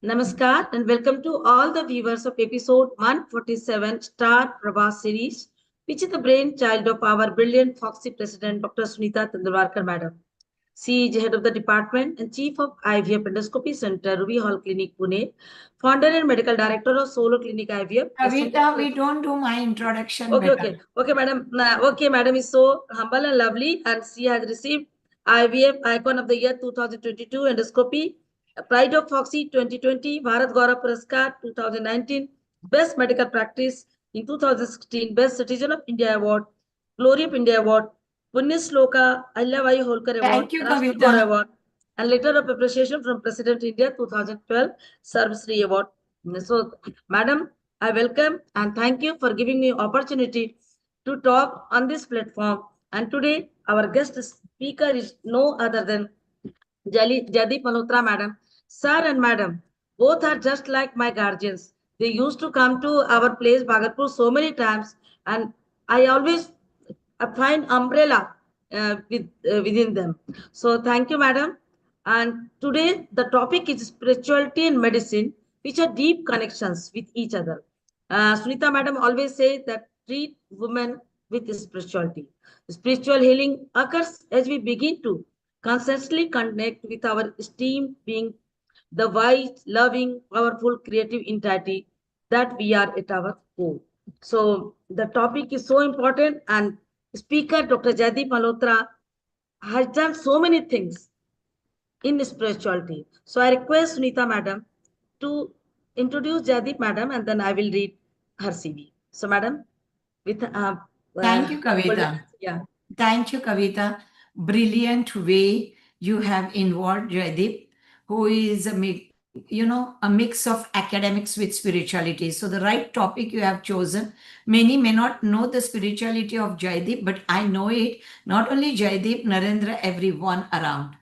Namaskar and welcome to all the viewers of episode 147 Star Pravah series, which is the brainchild of our brilliant Foxy President Dr. Sunita Tandulwadkar Madam. She is head of the department and chief of IVF Endoscopy Center, Ruby Hall Clinic, Pune, founder and medical director of Solo Clinic IVF. Kavita, we don't do my introduction Okay, better. okay, madam. Okay, madam is so humble and lovely, and she has received IVF Icon of the Year 2022 endoscopy, Pride of Foxy 2020, Bharat Gaurav Puraskar 2019, Best Medical Practice in 2016, Best Citizen of India Award, Glory of India Award, Punya Sloka Ahilyabai Holkar Award, Thank you, Rashtra Gaurav Kavita. Award, and Letter of Appreciation from President India 2012 Sarvasri Award. So, madam, I welcome and thank you for giving me opportunity to talk on this platform. And today, our guest speaker is no other than Jadip Malhotra, madam. Sir and madam, both are just like my guardians. They used to come to our place, Bhagatpur, so many times, and I always find umbrella within them. So, thank you, madam. And today, the topic is spirituality and medicine, which are deep connections with each other. Sunita, madam, always say that treat women with spirituality. Spiritual healing occurs as we begin to consciously connect with our esteemed being, the wise, loving, powerful, creative entity that we are at our core. So the topic is so important, and speaker Dr. Jaideep Malhotra has done so many things in spirituality. So I request Sunita madam to introduce Jaideep madam, and then I will read her CV. So madam, with Thank you, golden, Kavita. yeah. Thank you, Kavita. Brilliant way you have involved Jaideep, who is a mix of academics with spirituality. So the right topic you have chosen. Many may not know the spirituality of Jaideep, but I know it. Not only Jaideep, Narendra, everyone around.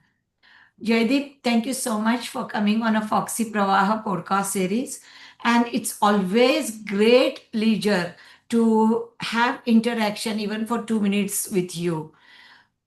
Jaideep, thank you so much for coming on a Foxy Pravaha podcast series. And it's always great pleasure to have interaction even for 2 minutes with you.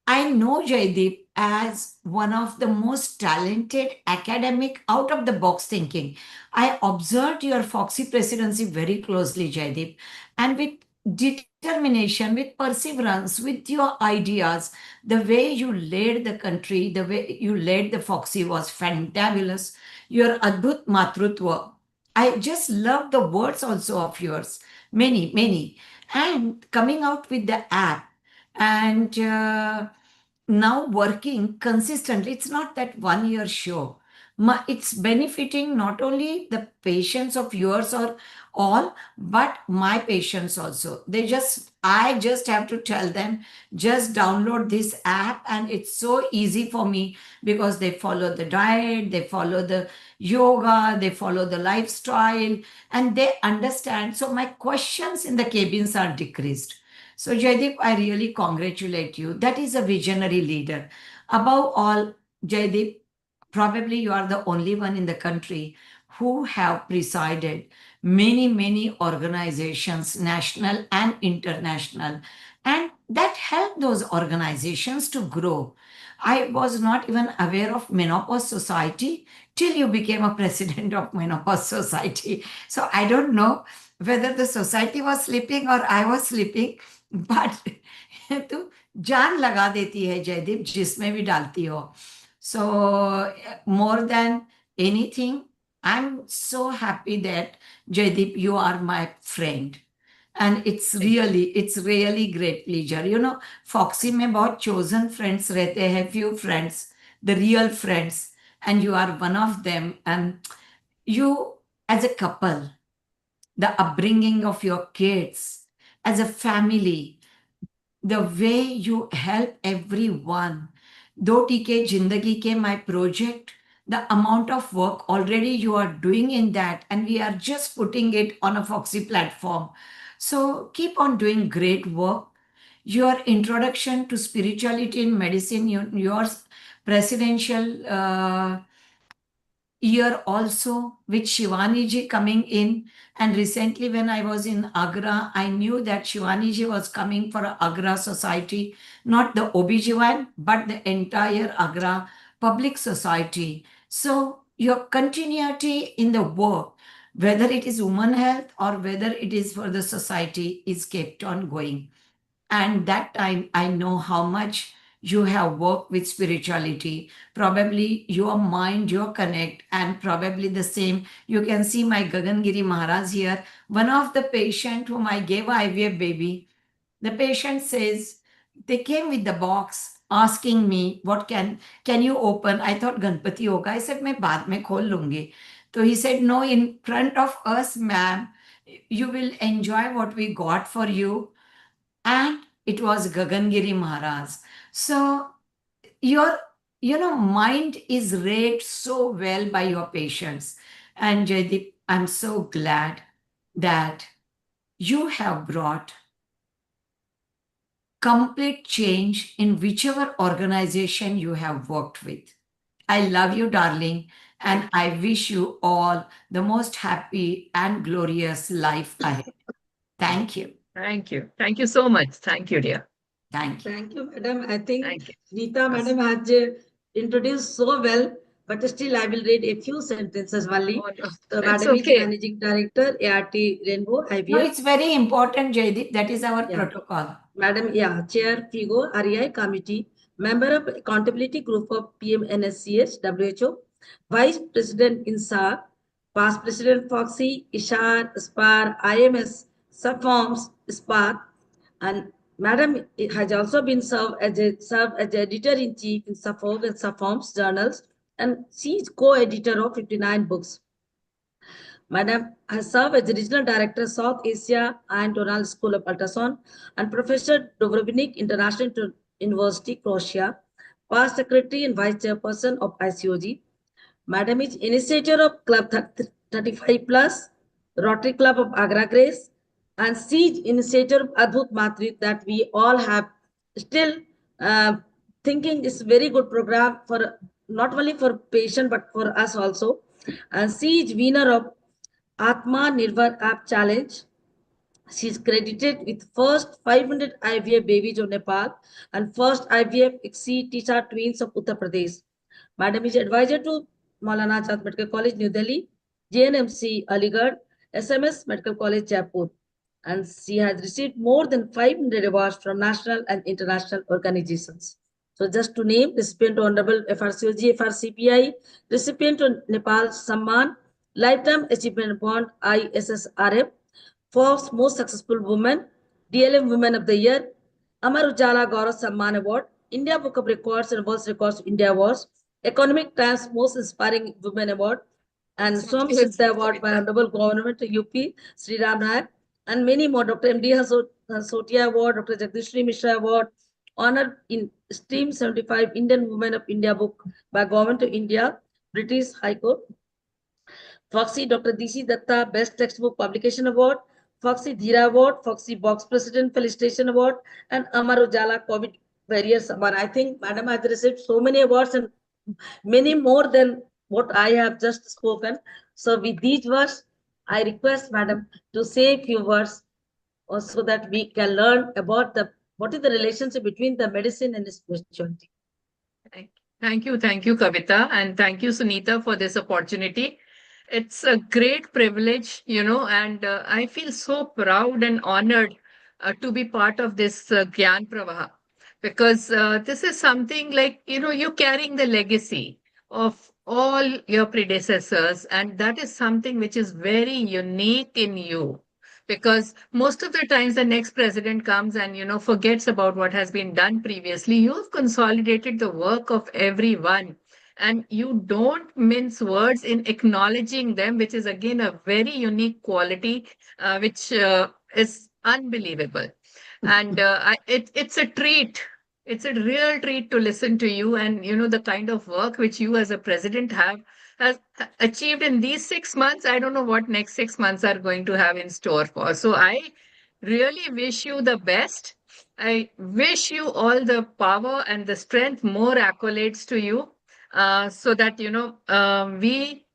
I know Jaideep as one of the most talented academic out of the box thinking. I observed your Foxy presidency very closely, Jaideep, and with determination, with perseverance, with your ideas, the way you led the country, the way you led the Foxy was fantabulous. Your Adbhut Matrutva. I just love the words also of yours. Many, many. And coming out with the app and now working consistently. It's not that 1 year show. It's benefiting not only the patients of yours or all, but my patients also. I just have to tell them, just download this app, and it's so easy for me because they follow the diet, they follow the yoga, they follow the lifestyle, and they understand. So my questions in the cabins are decreased. So, Jaideep, I really congratulate you. That is a visionary leader. Above all, Jaideep, probably you are the only one in the country who have presided many, many organizations, national and international, and that helped those organizations to grow. I was not even aware of Menopause Society till you became a president of Menopause Society. So I don't know whether the society was sleeping or I was sleeping, but तू जान लगा देती है जयदीप जिसमें भी डालती हो so more than anything I am so happy that Jaydeep you are my friend and it's really great pleasure foxy में बहुत चोजन फ्रेंड्स रहते हैं few friends the real friends and you are one of them and you as a couple, the upbringing of your kids, as a family, the way you help everyone. Do टीके जिंदगी के my project, the amount of work already you are doing in that, and we are just putting it on a Foxy platform. So keep on doing great work. Your introduction to spirituality in medicine, your presidential year also with Shivani ji coming in. And recently when I was in Agra, I knew that Shivani ji was coming for Agra Society, not the OBGYN, but the entire Agra Public Society. So your continuity in the work, whether it is women health or whether it is for the society, is kept on going. And that time, I know how much you have worked with spirituality. Probably your mind, your connect, and probably the same. You can see my Gagangiri Maharaj here. One of the patient whom I gave IVF baby, the patient says, they came with the box asking me, what can you open? I thought Ganpati hoga. I said, मैं बाद में खोल लूंगी. So he said, no, in front of us, ma'am, you will enjoy what we got for you. And it was Gagangiri Maharaj. So your mind is read so well by your patients. And Jaideep, I'm so glad that you have brought complete change in whichever organization you have worked with. I love you, darling, and I wish you all the most happy and glorious life ahead. Thank you. Thank you. Thank you so much. Thank you, dear. Thank you. Thank you, madam. I think Thank you. Sunita Yes. madam has introduced so well, but still I will read a few sentences only. Oh, no. So, It's madam is okay. Managing Director, ART Rainbow No, IVF. it's very important, Jaideep. That is our Yeah. protocol. Madam, yeah, Chair FIGO, REI Committee, Member of Accountability Group of PMNSCH, WHO, Vice President INSAR, Past President Foxy, Ishar, SPAR, IMS, Subforms, SPAR, and Madam has also been served as editor-in-chief in Suffolk and Subforms journals, and she is co-editor of 59 books. Madam has served as the Regional Director, South Asia and Donald School of Ultrasound and Professor Dubrovnik International University, Croatia, past Secretary and Vice Chairperson of ICOG. Madam is initiator of Club 35 Plus, Rotary Club of Agra Grace, and Siege initiator of Adbhut Matri that we all have still thinking is very good program for not only for patient but for us also. And Siege winner of Atma Nirbhar App Challenge. She is credited with first 500 IVF babies of Nepal and first IVF XC Tisha twins of Uttar Pradesh. Madam is advisor to Maulana Azad Medical College, New Delhi, JNMC, Aligarh, SMS Medical College, Jaipur. And she has received more than 500 awards from national and international organizations. So just to name, recipient to Honorable FRCOG, FRCPI, recipient to Nepal Samman, Lifetime Achievement Bond, ISSRF, Forbes Most Successful Woman, DLM Women of the Year, Amar Ujala Gaurav Samman Award, India Book of Records and World Records India Awards, Economic Times Most Inspiring Women Award, and Swam Siddha Award by Honorable Government UP, Sri Ram Nayak, and many more. Dr. M.D. Sotia Award, Dr. Jagdishri Mishra Award, honored in STEAM 75 Indian Women of India book by Government of India, British High Court. Foxy Dr. DC Datta Best Textbook Publication Award, Foxy Dhira Award, Foxy Box President Felicitation Award, and Amar Ujala COVID Barriers Award. I think Madam has received so many awards and many more than what I have just spoken. So with these words, I request Madam to say a few words so that we can learn about what is the relationship between the medicine and spirituality. Thank you, Kavita, and thank you, Sunita, for this opportunity. It's a great privilege, and I feel so proud and honored to be part of this Gyan Pravah because this is something like, you're carrying the legacy of all your predecessors, and that is something which is very unique in you. Because most of the times the next president comes and forgets about what has been done previously. You've consolidated the work of everyone and you don't mince words in acknowledging them, which is again a very unique quality, which is unbelievable. And it's a treat. It's a real treat to listen to you and the kind of work which you as a president have has achieved in these 6 months. I don't know what next 6 months are going to have in store for. So I really wish you the best. I wish you all the power and the strength, more accolades to you, so that we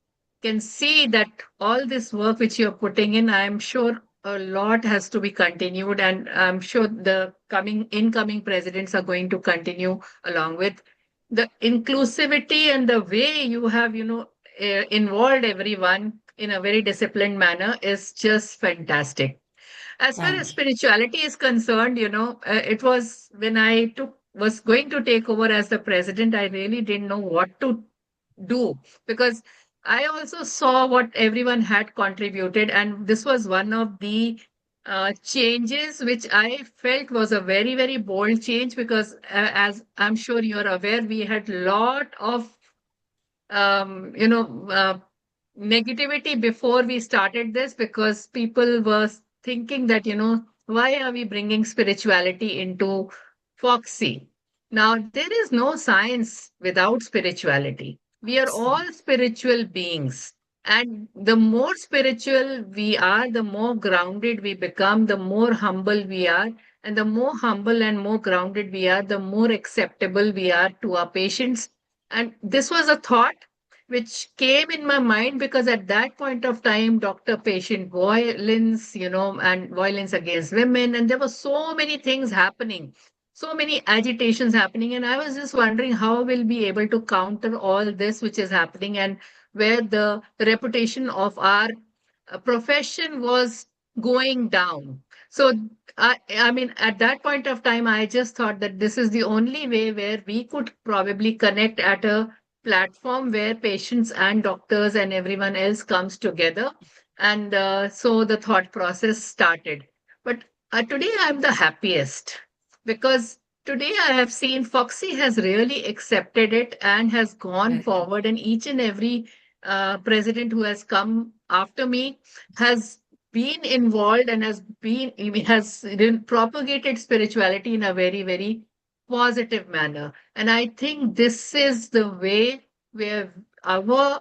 can see that all this work which you're putting in, I'm sure a lot has to be continued, and I'm sure the incoming presidents are going to continue along with the inclusivity and the way you have involved everyone in a very disciplined manner is just fantastic. As far Thank as you. spirituality is concerned, it was when I was going to take over as the president, I really didn't know what to do, because I also saw what everyone had contributed, and this was one of the changes which I felt was a very, very bold change, because as I'm sure you're aware, we had lot of um, you know, uh, negativity before we started this, because people were thinking that, why are we bringing spirituality into Foxy? Now, there is no science without spirituality. We are all spiritual beings. And the more spiritual we are, the more grounded we become, the more humble we are. And the more humble and more grounded we are, the more acceptable we are to our patients. And this was a thought which came in my mind, because at that point of time, doctor patient violence, and violence against women, and there were so many things happening, so many agitations happening. And I was just wondering how we'll be able to counter all this which is happening, and where the reputation of our profession was going down. So, I mean, at that point of time, I just thought that this is the only way where we could probably connect at a platform where patients and doctors and everyone else comes together. And so the thought process started. But today I'm the happiest, because today I have seen Foxy has really accepted it and has gone Very good. forward, and each and every president who has come after me has been involved and has propagated spirituality in a very, very positive manner. And I think this is the way where our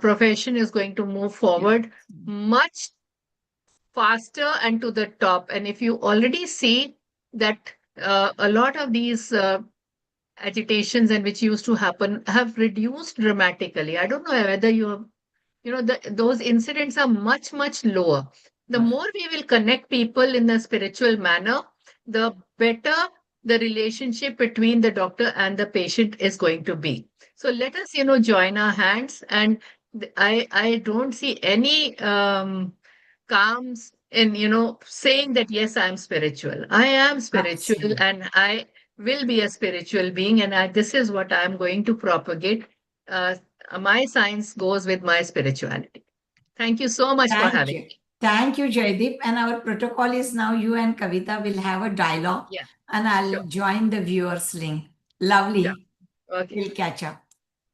profession is going to move Yeah. forward much faster and to the top. And if you already see that a lot of these agitations and which used to happen have reduced dramatically. I don't know whether those incidents are much, much lower. The Right. more we will connect people in a spiritual manner, the better the relationship between the doctor and the patient is going to be. So let us, join our hands. And I don't see any calms in, saying that, yes, I'm spiritual. I am spiritual, Absolutely. and I will be a spiritual being. And this is what I'm going to propagate. Uh, my science goes with my spirituality. Thank you so much for Thank having you. me. Thank you, Jaideep. And our protocol is now you and Kavita will have a dialogue, Yeah, and I'll sure, join the viewers link. sure. Lovely. Okay. We'll catch up.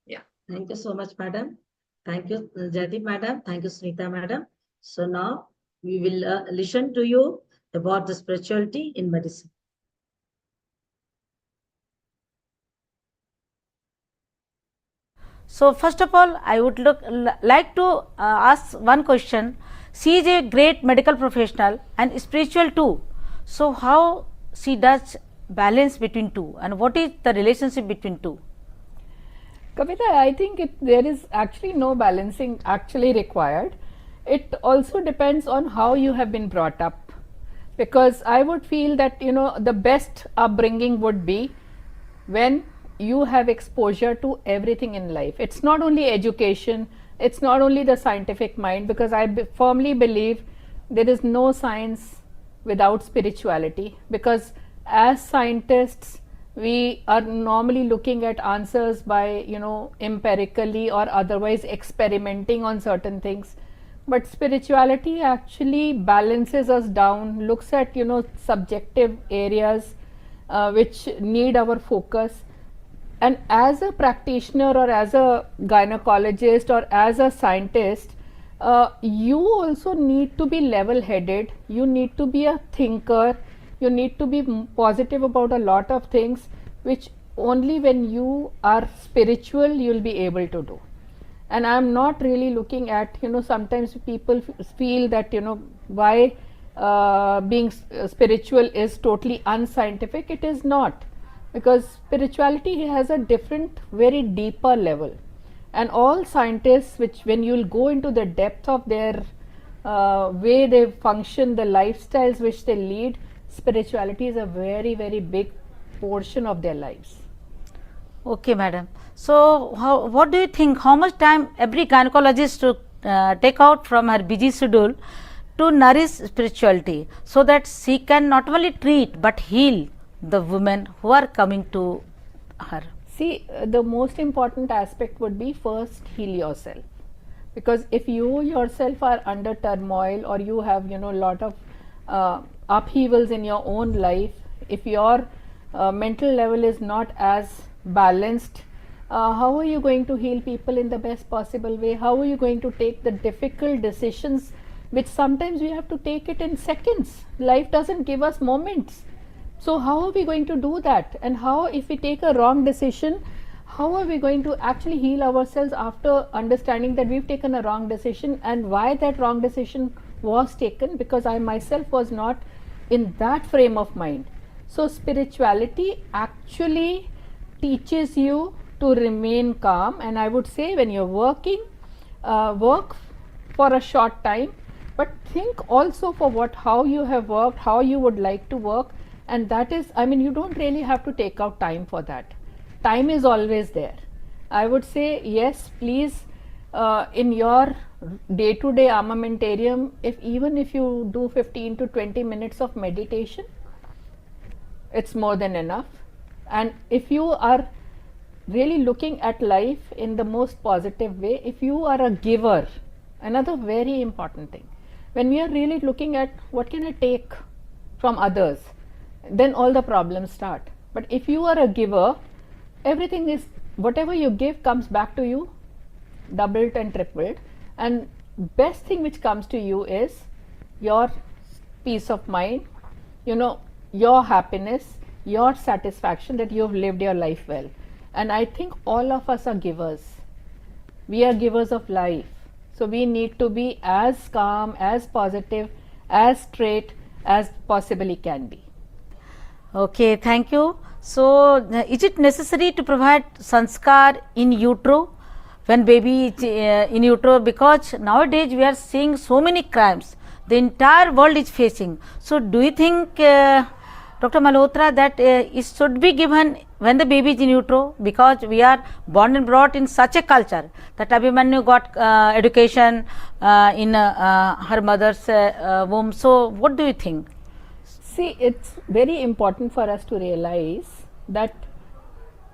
Yeah. Thank you so much, madam. Thank you, Jaideep madam. Thank you, Sunita madam. So now we will listen to you about the spirituality in medicine. So first of all, I would like to ask one question. She is a great medical professional and spiritual too. So how she does balance between two, and what is the relationship between two? Kavita, I think there is actually no balancing actually required. It also depends on how you have been brought up. Because I would feel that, the best upbringing would be when you have exposure to everything in life. It's not only education, it's not only the scientific mind, because I firmly believe there is no science without spirituality. Because as scientists, we are normally looking at answers by, empirically or otherwise experimenting on certain things. But spirituality actually balances us down, looks at, subjective areas which need our focus. And as a practitioner or as a gynecologist or as a scientist, you also need to be level headed, you need to be a thinker, you need to be positive about a lot of things, which only when you are spiritual you'll be able to do. And I'm not really looking at, sometimes people feel that, why being spiritual is totally unscientific. It is not, because spirituality has a different, very deeper level. And all scientists, which when you'll go into the depth of their way they function, the lifestyles which they lead, spirituality is a very, very big portion of their lives. Okay, madam. So, what do you think? How much time every gynecologist should take out from her busy schedule to nourish spirituality, so that she can not only treat but heal the women who are coming to her? See, the most important aspect would be first heal yourself, because if you yourself are under turmoil, or you have lot of upheavals in your own life, if your mental level is not as balanced, how are you going to heal people in the best possible way? How are you going to take the difficult decisions, which sometimes we have to take it in seconds? Life doesn't give us moments. So how are we going to do that? And how, if we take a wrong decision, how are we going to actually heal ourselves after understanding that we've taken a wrong decision, and why that wrong decision was taken? Because I myself was not in that frame of mind. So spirituality actually teaches you to remain calm, and I would say, when you're working, work for a short time, but think also for how you have worked, how you would like to work. And that is, I mean, you don't really have to take out time for that. Time is always there. I would say, yes, please, in your day-to-day armamentarium, even if you do 15 to 20 minutes of meditation, it's more than enough. And if you are really looking at life in the most positive way, if you are a giver, another very important thing, when we are really looking at what can I take from others, then all the problems start. But if you are a giver, everything is, whatever you give comes back to you doubled and tripled, and best thing which comes to you is your peace of mind, your happiness, your satisfaction that you have lived your life well. And I think all of us are givers. We are givers of life. So we need to be as calm, as positive, as straight as possibly can be. Okay, thank you. So, is it necessary to provide sanskar in utero, when baby is in utero? Because nowadays we are seeing so many crimes the entire world is facing. So, do you think, Dr. Malhotra, that it should be given when the baby is in utero? Because we are born and brought in such a culture that Abhimanyu got education in her mother's womb. So, what do you think? See, it's very important for us to realize that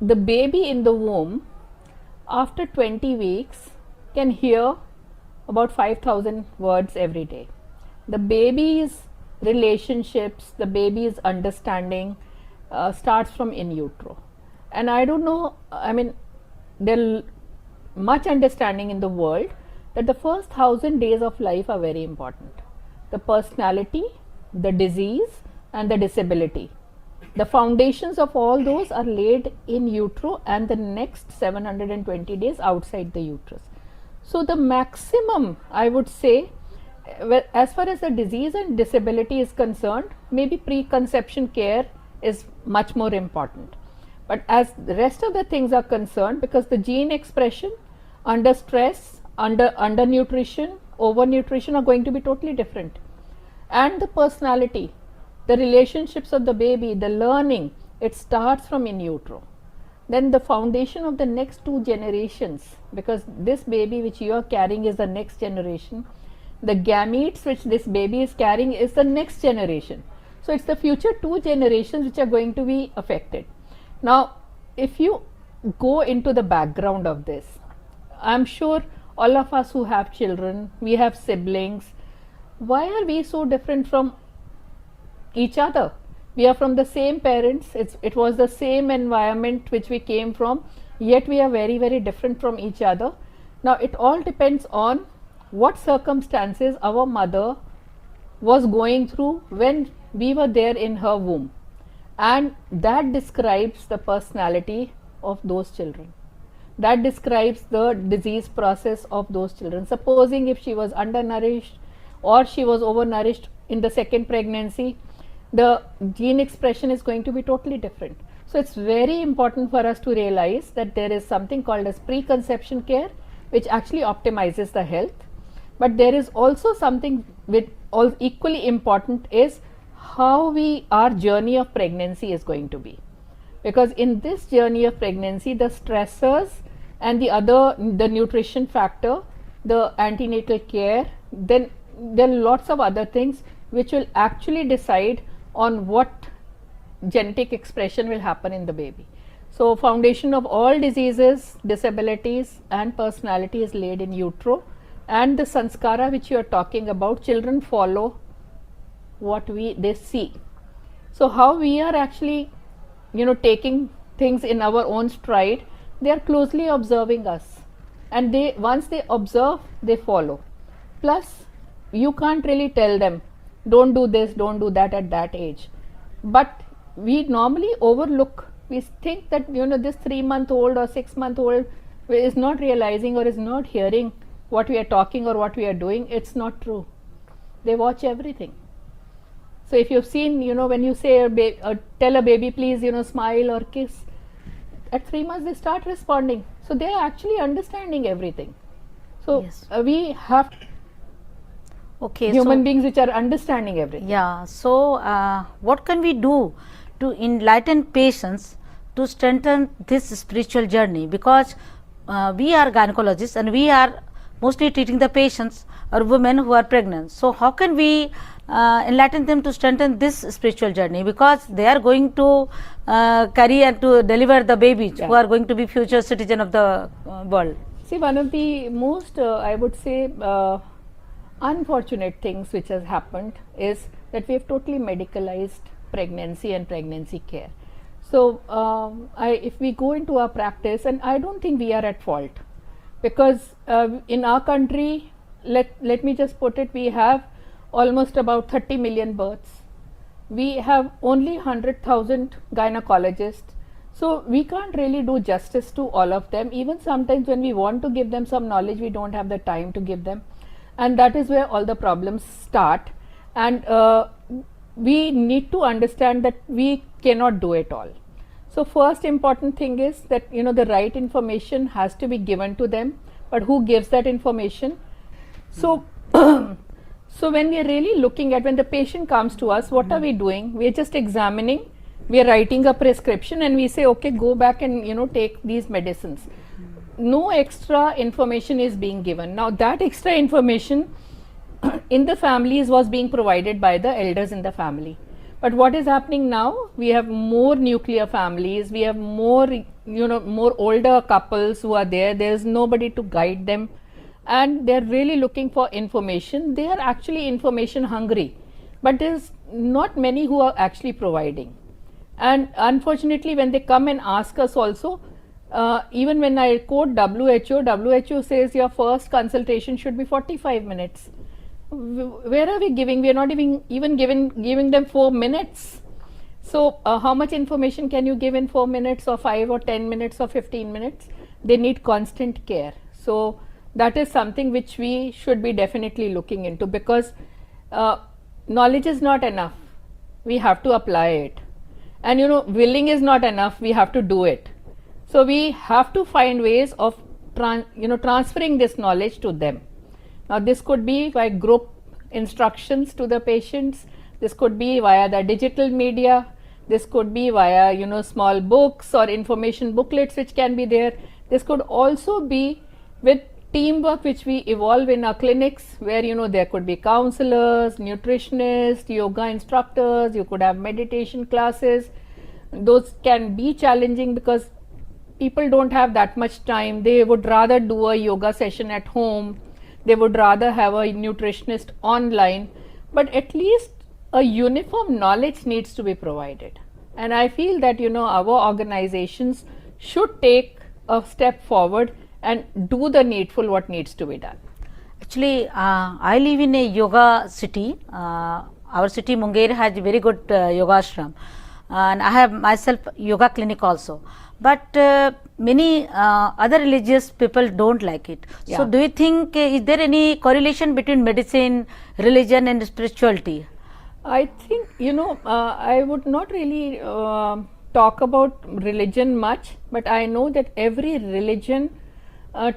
the baby in the womb, after 20 weeks, can hear about 5,000 words every day. The baby's relationships, the baby's understanding starts from in utero. And I don't know, I mean, there's much understanding in the world that the first 1,000 days of life are very important. The personality, the disease, and the disability. The foundations of all those are laid in utero, and the next 720 days outside the uterus. So the maximum, I would say, as far as the disease and disability is concerned, maybe preconception care is much more important. But as the rest of the things are concerned, because the gene expression under stress, under nutrition, over nutrition are going to be totally different. And the personality, the relationships of the baby, the learning, it starts from in utero. Then the foundation of the next 2 generations, because this baby which you are carrying is the next generation, the gametes which this baby is carrying is the next generation. So it's the future 2 generations which are going to be affected. Now, if you go into the background of this, I'm sure all of us who have children, we have siblings, why are we so different from each other? We are from the same parents, it was the same environment which we came from, yet we are very, very different from each other. Now, it all depends on what circumstances our mother was going through when we were there in her womb, and that describes the personality of those children. That describes the disease process of those children. Supposing if she was undernourished or she was overnourished in the second pregnancy, the gene expression is going to be totally different. So it's very important for us to realize that there is something called as preconception care, which actually optimizes the health. But there is also something with all equally important is how our journey of pregnancy is going to be. because in this journey of pregnancy, the stressors and the nutrition factor, the antenatal care, then there are lots of other things which will actually decide on what genetic expression will happen in the baby. So foundation of all diseases, disabilities and personality is laid in utero, and the sanskara which you are talking about, children follow what they see. So how we are actually, taking things in our own stride, they are closely observing us, and once they observe, they follow. Plus you can't really tell them don't do this, don't do that at that age, but we normally overlook. We think that this 3-month-old or 6-month-old is not realizing or is not hearing what we are talking or what we are doing. It's not true. They watch everything. So if you've seen, when you say tell a baby please, smile or kiss, at 3 months they start responding. So they are actually understanding everything. So Yes. We have Okay. human beings which are understanding everything. Yeah. So, what can we do to enlighten patients to strengthen this spiritual journey? Because we are gynecologists and we are mostly treating the patients or women who are pregnant. So, how can we enlighten them to strengthen this spiritual journey? Because they are going to carry and to deliver the babies who are going to be future citizen of the world. See, one of the most, I would say, unfortunate things which has happened is that we have totally medicalized pregnancy and pregnancy care. So, if we go into our practice, and I don't think we are at fault, because in our country, let me just put it, we have almost about 30 million births. We have only 100,000 gynecologists. So we can't really do justice to all of them. Even sometimes when we want to give them some knowledge, we don't have the time to give them. And that is where all the problems start. And we need to understand that we cannot do it all. So first important thing is that, the right information has to be given to them. But who gives that information? So, so when we are really looking at, when the patient comes to us, what are we doing? We are just examining. We are writing a prescription and we say, okay, go back and take these medicines. No extra information is being given. Now that extra information in the families was being provided by the elders in the family. But what is happening now? We have more nuclear families. We have more, more older couples who are there. There is nobody to guide them, and they are really looking for information. They are actually information hungry, but there is not many who are actually providing. And unfortunately, when they come and ask us also, even when I quote WHO says your first consultation should be 45 minutes. Where are we giving? We are not even giving them 4 minutes. So how much information can you give in 4 minutes or 5 or 10 minutes or 15 minutes? They need constant care. So that is something which we should be definitely looking into, because knowledge is not enough. We have to apply it. And willing is not enough. We have to do it. So we have to find ways of transferring this knowledge to them. Now this could be by group instructions to the patients. This could be via the digital media. This could be via small books or information booklets which can be there. This could also be with teamwork which we evolve in our clinics, where there could be counselors, nutritionists, yoga instructors. You could have meditation classes. Those can be challenging because people don't have that much time. They would rather do a yoga session at home. They would rather have a nutritionist online, but at least a uniform knowledge needs to be provided. And I feel that our organizations should take a step forward and do the needful, what needs to be done. Actually, I live in a yoga city. Our city Munger has very good yoga ashram, and I have myself yoga clinic also. But many other religious people don't like it. Yeah. So do you think is there any correlation between medicine, religion and spirituality? I think I would not really talk about religion much, but I know that every religion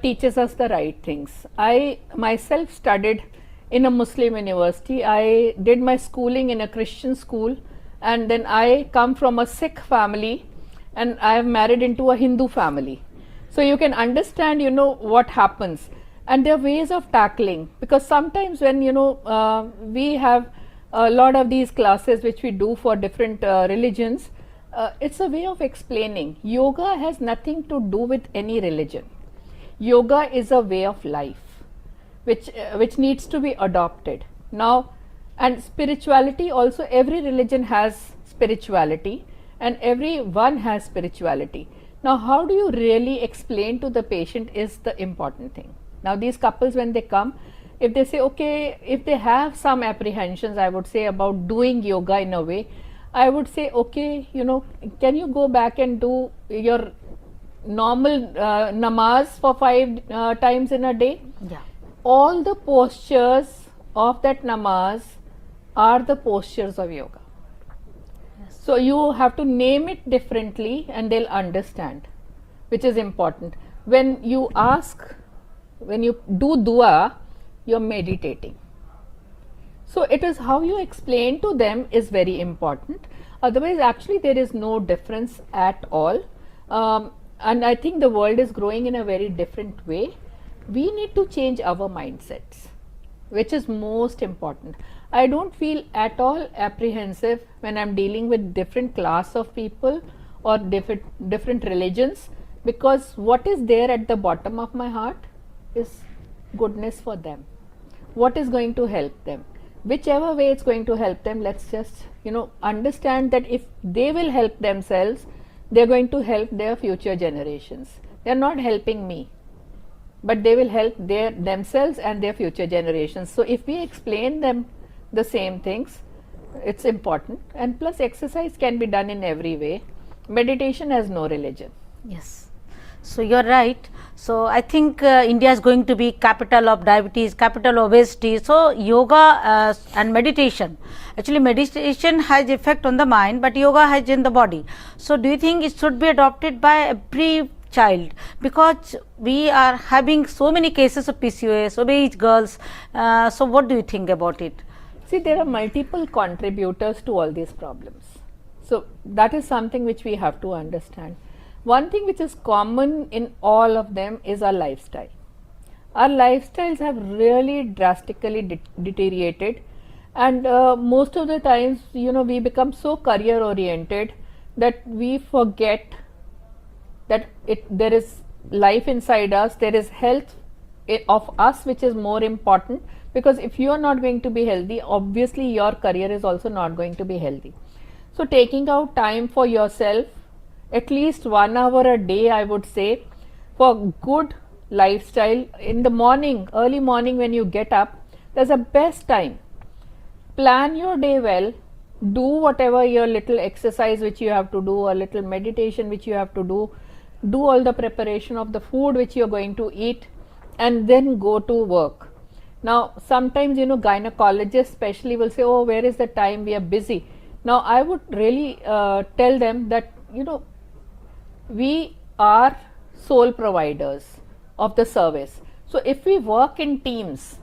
teaches us the right things. I myself studied in a Muslim university. I did my schooling in a Christian school, and then I come from a Sikh family, and I am married into a Hindu family. So you can understand, what happens, and there are ways of tackling, because sometimes when we have a lot of these classes which we do for different religions, it's a way of explaining. Yoga has nothing to do with any religion. Yoga is a way of life which needs to be adopted. Now, and spirituality also, every religion has spirituality and everyone has spirituality. Now, how do you really explain to the patient is the important thing. Now, these couples, when they come, if they say, okay, if they have some apprehensions, I would say, about doing yoga in a way, I would say, okay, can you go back and do your normal namaz for 5 times in a day? Yeah. All the postures of that namaz are the postures of yoga. So you have to name it differently and they'll understand, which is important. When you do dua, you're meditating. So it is how you explain to them is very important. Otherwise, actually, there is no difference at all. And I think the world is growing in a very different way. We need to change our mindsets, which is most important. I don't feel at all apprehensive when I'm dealing with different class of people or different religions, because what is there at the bottom of my heart is goodness for them. What is going to help them? Whichever way it's going to help them, let's just understand that if they will help themselves, they're going to help their future generations. They're not helping me, but they will help themselves and their future generations. So if we explain them the same things, it's important. And plus, exercise can be done in every way. Meditation has no religion. Yes. So you're right. So I think India is going to be capital of diabetes, capital of obesity. So yoga and meditation, actually meditation has effect on the mind, but yoga has in the body. So do you think it should be adopted by every child, because we are having so many cases of PCOS, obese girls? So what do you think about it? See, there are multiple contributors to all these problems. So that is something which we have to understand. One thing which is common in all of them is our lifestyle. Our lifestyles have really drastically deteriorated, and most of the times, we become so career oriented that we forget that there is life inside us, there is health of us which is more important, because if you are not going to be healthy, obviously your career is also not going to be healthy. So taking out time for yourself, at least 1 hour a day, I would say, for good lifestyle. In the morning, early morning when you get up, that's the best time. Plan your day well, do whatever your little exercise which you have to do, a little meditation which you have to do all the preparation of the food which you are going to eat, and then go to work. Now, sometimes, gynecologists especially will say, oh, where is the time, we are busy. Now, I would really tell them that, we are sole providers of the service. So if we work in teams,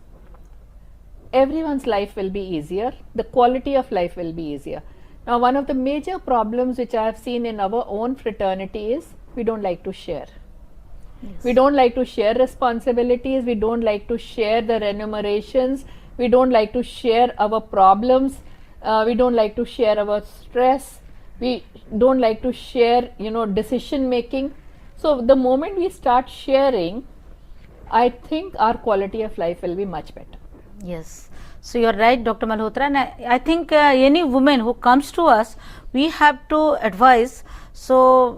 everyone's life will be easier, the quality of life will be easier. Now, one of the major problems which I have seen in our own fraternity is we don't like to share. Yes. We don't like to share responsibilities, we don't like to share the remunerations, we don't like to share our problems, we don't like to share our stress, we don't like to share, decision making. So the moment we start sharing, I think our quality of life will be much better. Yes. So you're right, Dr. Malhotra, and I think any woman who comes to us, we have to advise. So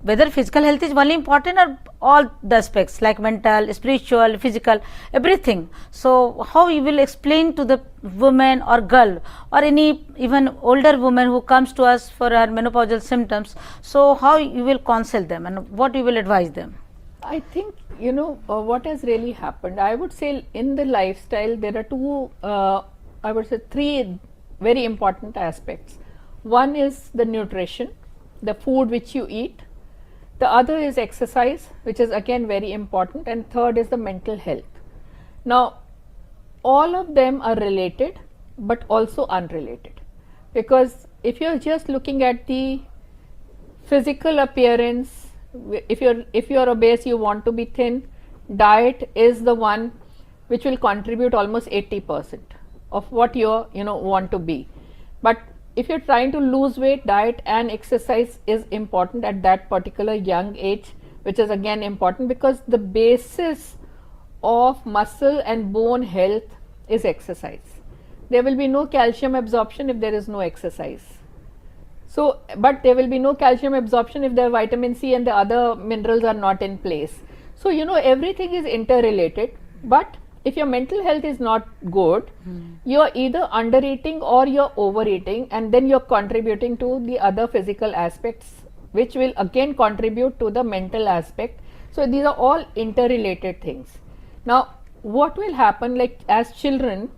whether physical health is only important, or all the aspects like mental, spiritual, physical, everything. So how you will explain to the woman or girl or any even older woman who comes to us for her menopausal symptoms, so how you will counsel them and what you will advise them? I think, what has really happened, I would say in the lifestyle there are three very important aspects. One is the nutrition, the food which you eat. The other is exercise, which is again very important, and third is the mental health. Now, all of them are related but also unrelated, because if you're just looking at the physical appearance, if you're obese, you want to be thin, diet is the one which will contribute almost 80% of what you want to be. But if you're trying to lose weight, diet and exercise is important at that particular young age, which is again important because the basis of muscle and bone health is exercise. There will be no calcium absorption if there is no exercise. So, but there will be no calcium absorption if the vitamin C and the other minerals are not in place. So, everything is interrelated, but if your mental health is not good, you are either undereating or you're overeating, and then you're contributing to the other physical aspects, which will again contribute to the mental aspect. So, these are all interrelated things. Now, what will happen, like as children,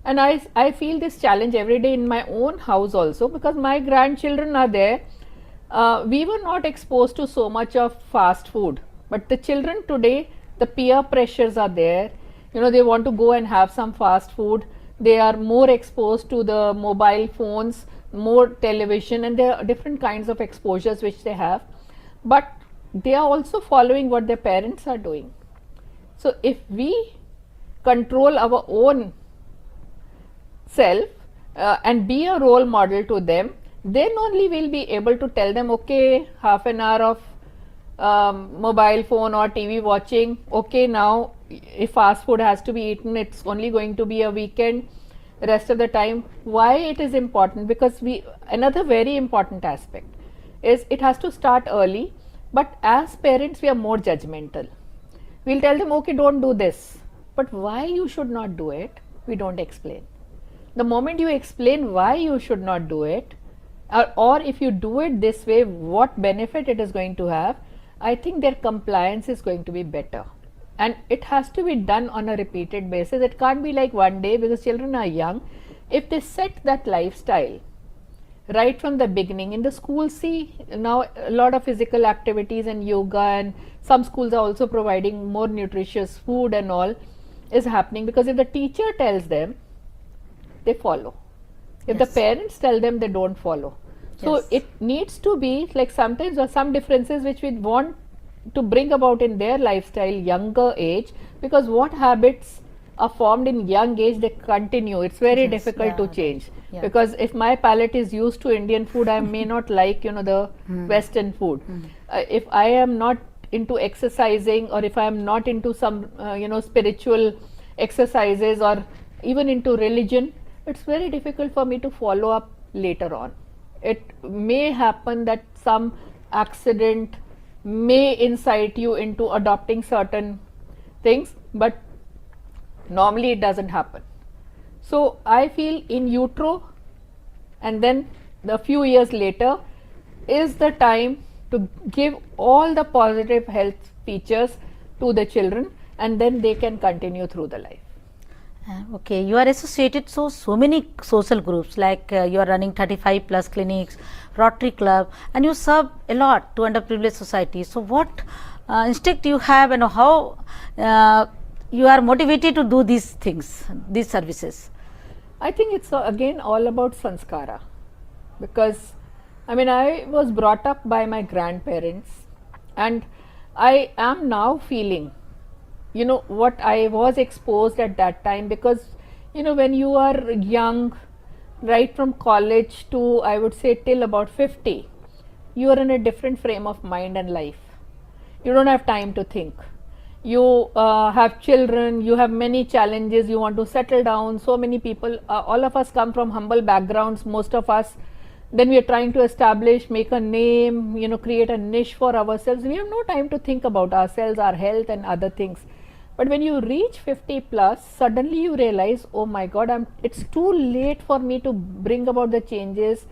and I feel this challenge every day in my own house also, because my grandchildren are there. We were not exposed to so much of fast food, but the children today, the peer pressures are there. They want to go and have some fast food. They are more exposed to the mobile phones, more television, and there are different kinds of exposures which they have. But they are also following what their parents are doing. So if we control our own self and be a role model to them, then only we'll be able to tell them, okay, half an hour of mobile phone or TV watching, okay, now if fast food has to be eaten, it's only going to be a weekend, rest of the time. Why it is important? Because another very important aspect is it has to start early, but as parents we are more judgmental. We'll tell them, okay, don't do this, but why you should not do it, we don't explain. The moment you explain why you should not do it, or if you do it this way, what benefit it is going to have, I think their compliance is going to be better. And it has to be done on a repeated basis. It can't be like one day, because children are young. If they set that lifestyle right from the beginning, in the school, see now a lot of physical activities and yoga, and some schools are also providing more nutritious food and all is happening, because if the teacher tells them, they follow. If the parents tell them, they don't follow. So it needs to be like, sometimes there are some differences which we want to bring about in their lifestyle younger age, because what habits are formed in young age, they continue. It's very difficult to change, because if my palate is used to Indian food, I may not like the Western food. If I am not into exercising, or if I am not into some spiritual exercises, or even into religion, it's very difficult for me to follow up later on. It may happen that some accident may incite you into adopting certain things, but normally it doesn't happen. So I feel in utero, and then the few years later is the time to give all the positive health features to the children, and then they can continue through the life. Okay, you are associated so many social groups, like you are running 35 plus clinics, Rotary Club, and you serve a lot to underprivileged society. So what instinct you have, and how you are motivated to do these things, these services? I think it's again all about sanskara, because I was brought up by my grandparents, and I am now feeling what I was exposed at that time, because when you are young, right from college to, I would say, till about 50, you are in a different frame of mind and life. You don't have time to think. You have children, you have many challenges, you want to settle down. So many people, all of us come from humble backgrounds, most of us. Then we are trying to establish, make a name, create a niche for ourselves. We have no time to think about ourselves, our health and other things. But when you reach 50 plus, suddenly you realize, oh my God, it's too late for me to bring about the changes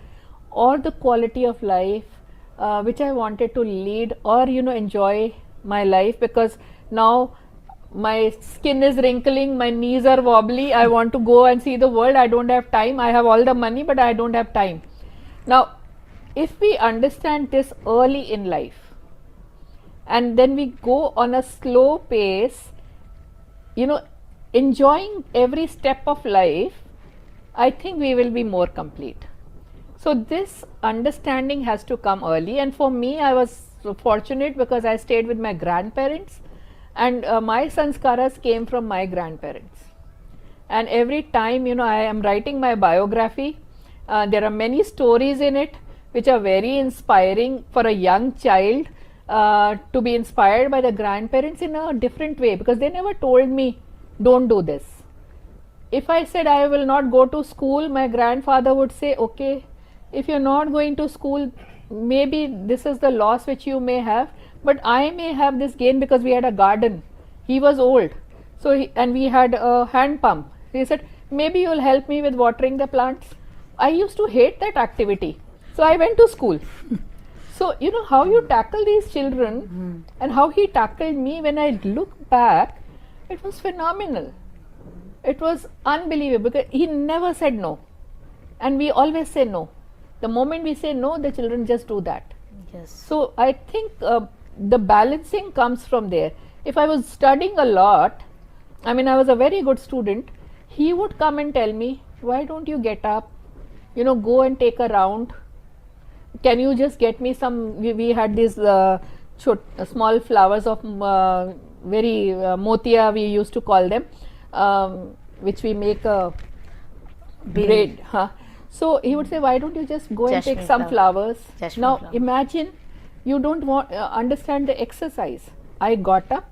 or the quality of life which I wanted to lead, or enjoy my life, because now my skin is wrinkling, my knees are wobbly, I want to go and see the world, I don't have time, I have all the money but I don't have time. Now if we understand this early in life, and then we go on a slow pace, enjoying every step of life, I think we will be more complete. So this understanding has to come early, and for me, I was so fortunate because I stayed with my grandparents, and my sanskaras came from my grandparents. And every time, you know, I am writing my biography, there are many stories in it which are very inspiring for a young child to be inspired by the grandparents in a different way, because they never told me, don't do this. If I said I will not go to school, my grandfather would say, okay, if you're not going to school, maybe this is the loss which you may have, but I may have this gain, because we had a garden. He was old, so and we had a hand pump. He said, maybe you'll help me with watering the plants. I used to hate that activity, so I went to school. So you know how you tackle these children and how he tackled me, when I look back, it was phenomenal. It was unbelievable, because he never said no, and we always say no. The moment we say no, the children just do that. Yes. So I think the balancing comes from there. If I was studying a lot, I mean, I was a very good student, he would come and tell me, why don't you get up, you know, go and take a round. Can you just get me some, we had these small flowers of very motia, we used to call them, which we make a braid. So he would say, why don't you just go and take Jasmine some flowers. Jasmine Now flower. imagine, you don't want understand the exercise. I got up,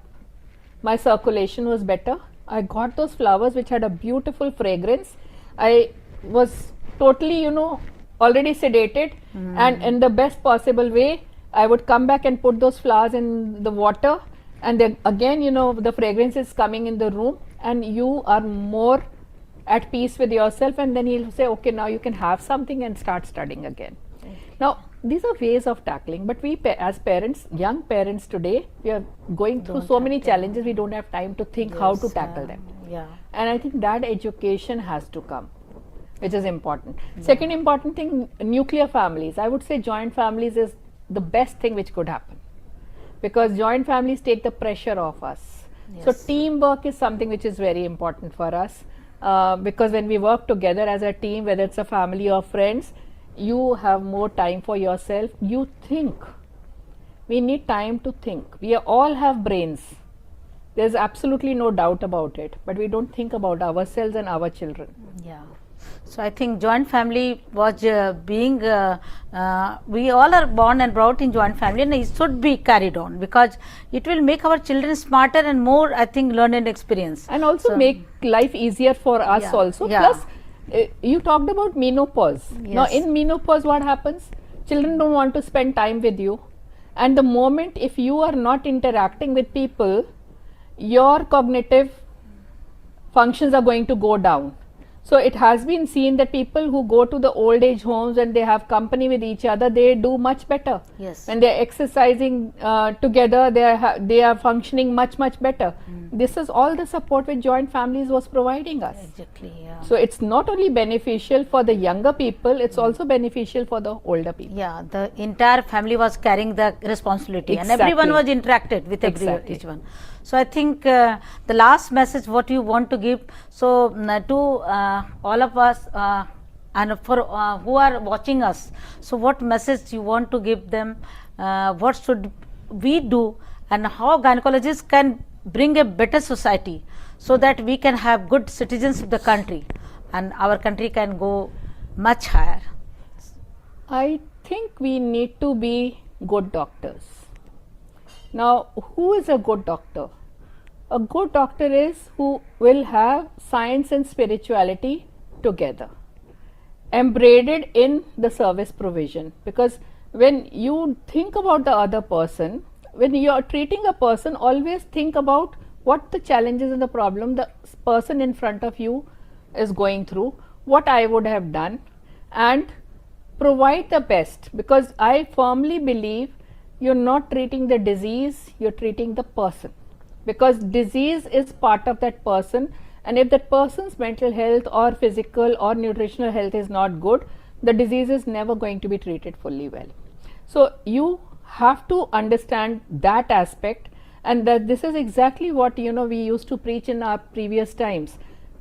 my circulation was better, I got those flowers which had a beautiful fragrance. I was totally, you know, already sedated, and in the best possible way, I would come back and put those flowers in the water, and then again, you know, the fragrance is coming in the room, and you are more at peace with yourself, and then he'll say, okay, now you can have something and start studying again. Now these are ways of tackling, but we as parents, young parents today, we are going through so many challenges, we don't have time to think how to tackle them. Yeah. And I think that education has to come, which is important. Second important thing, nuclear families. I would say joint families is the best thing which could happen, because joint families take the pressure off us. So teamwork is something which is very important for us, because when we work together as a team, whether it's a family or friends, you have more time for yourself. You think. We need time to think. We all have brains. There's absolutely no doubt about it, but we don't think about ourselves and our children. Yeah. So I think joint family was being, we all are born and brought in joint family, and it should be carried on, because it will make our children smarter and more, I think, learned experience. And also make life easier for us Yeah, also. yeah. Plus, you talked about menopause. Now Yes. in menopause, what happens? Children don't want to spend time with you, and the moment if you are not interacting with people, your cognitive functions are going to go down. So it has been seen that people who go to the old age homes and they have company with each other, they do much better. Yes. When they are exercising together, they are functioning much better. This is all the support which joint families was providing us. Exactly. Yeah. So it's not only beneficial for the younger people, it's also beneficial for the older people. Yeah, the entire family was carrying the responsibility, and everyone was interacted with each one. So I think the last message what you want to give, so to all of us and for who are watching us, so what message you want to give them, what should we do, and how gynecologists can bring a better society, so that we can have good citizens of the country and our country can go much higher. I think we need to be good doctors. Now, who is a good doctor? A good doctor is who will have science and spirituality together, embedded in the service provision. Because when you think about the other person, when you are treating a person, always think about what the challenges and the problem the person in front of you is going through, what I would have done, and provide the best. Because I firmly believe you're not treating the disease, you're treating the person, because disease is part of that person, and if that person's mental health or physical or nutritional health is not good, the disease is never going to be treated fully well. So you have to understand that aspect, and that this is exactly what we used to preach in our previous times.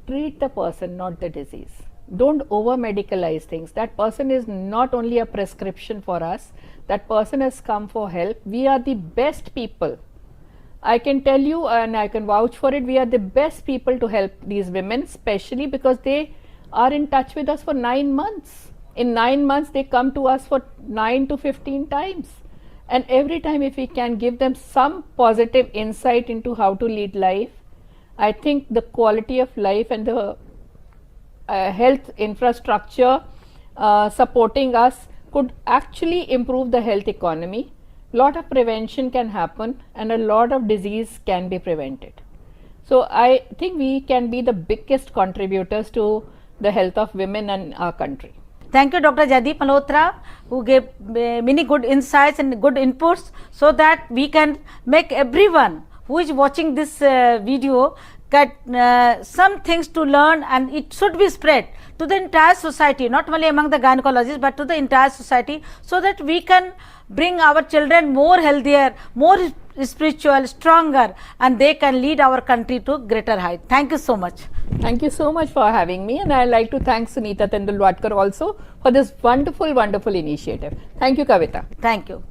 Treat the person, not the disease. Don't over medicalize things. That person is not only a prescription for us, that person has come for help. We are the best people. I can tell you, and I can vouch for it, we are the best people to help these women, especially because they are in touch with us for 9 months. In 9 months, they come to us for 9 to 15 times. And every time, if we can give them some positive insight into how to lead life, I think the quality of life and the health infrastructure supporting us could actually improve the health economy. Lot of prevention can happen and a lot of disease can be prevented. So I think we can be the biggest contributors to the health of women in our country. Thank you, Dr. Jaideep Malhotra, who gave many good insights and good inputs so that we can make everyone who is watching this video get some things to learn, and it should be spread to the entire society, not only among the gynecologists but to the entire society, so that we can bring our children more healthier, more spiritual, stronger, and they can lead our country to greater height. Thank you so much. Thank you so much for having me, and I'd like to thank Sunita Tandulwadkar also for this wonderful, wonderful initiative. Thank you, Kavita. Thank you.